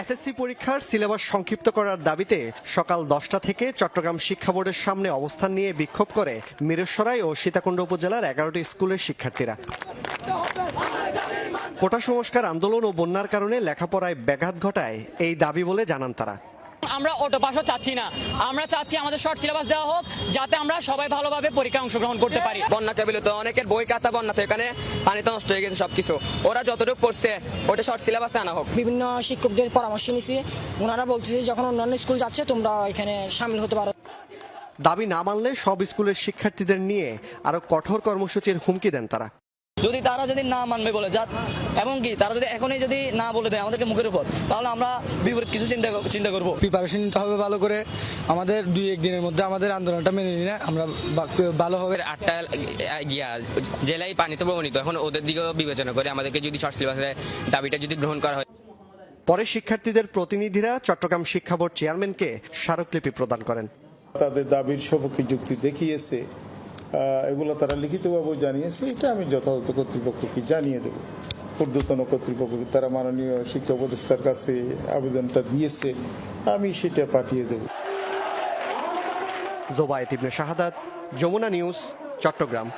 SSC পরীক্ষার syllabus সংক্ষিপ্ত করার দাবিতে সকাল 10টা থেকে চট্টগ্রাম শিক্ষা বোর্ডের সামনে অবস্থান নিয়ে বিক্ষোভ করে মিরসরাই ও সীতাকুণ্ড উপজেলার 11টি স্কুলের শিক্ষার্থীরা। কোটা সংস্কার আন্দোলন ও বন্যার কারণে লেখাপড়ায় ব্যাঘাত ঘটায় এই দাবি বলে জানান তারা। আমরা অটো পাসও চাচ্ছি না, আমরা চাচ্ছি আমাদের শর্ট সিলেবাস দেওয়া হোক, যাতে আমরা সবাই ভালোভাবে পরীক্ষায় অংশগ্রহণ করতে পারি। বন্যা কেবিলত অনেকের বই খাতা বন্যাতে এখানে পানিতে নষ্ট হয়ে গেছে সবকিছু। ওরা যতটুকু পড়ছে ওটা শর্ট সিলেবাসে আনা হোক। বিভিন্ন শিক্ষকদের পরামর্শ নিছি, ওনারা বলতেছে যখন অন্যান্য স্কুল যাচ্ছে তোমরা এখানে সামিল হতে পারো। দাবি না মানলে সব স্কুলের শিক্ষার্থীদের নিয়ে আরো কঠোর কর্মসূচির হুমকি দেন তারা। তারা যদি না মানবে বলে এবং কি তারা যদি এখনই যদি না বলে দেয় আমাদেরকে মুখের উপর, তাহলে আমরা বিপরীত কিছু চিন্তা করব। প্রিপারেশন নিতে হবে ভালো করে, আমাদের 2-1 দিনের মধ্যে আমাদের আন্দোলনটা মেনে নিলে আমরা ভালো হবে। 8টা জেলায় পানিতে প্রবণিত, এখন ওদের দিকেও বিবেচনা করে আমাদেরকে যদি শর্ট সিলেবাসের দাবিটা যদি গ্রহণ করা হয়। পরে শিক্ষার্থীদের প্রতিনিধিরা চট্টগ্রাম শিক্ষা বোর্ড চেয়ারম্যানকে স্মারকলিপি প্রদান করেন। তাদের দাবির সপক্ষে যুক্তি দেখিয়েছে, এগুলো তারা লিখিতভাবে জানিয়েছে। এটা আমি যথাযথ কর্তৃপক্ষকে জানিয়ে দেব। ঊর্ধ্বতন কর্তৃপক্ষ তারা মাননীয় শিক্ষা উপদেষ্টার কাছে আবেদনটা দিয়েছে, আমি সেটা পাঠিয়ে দেব। জোবায়েত ইবনে শাহাদাত, যমুনা নিউজ, চট্টগ্রাম।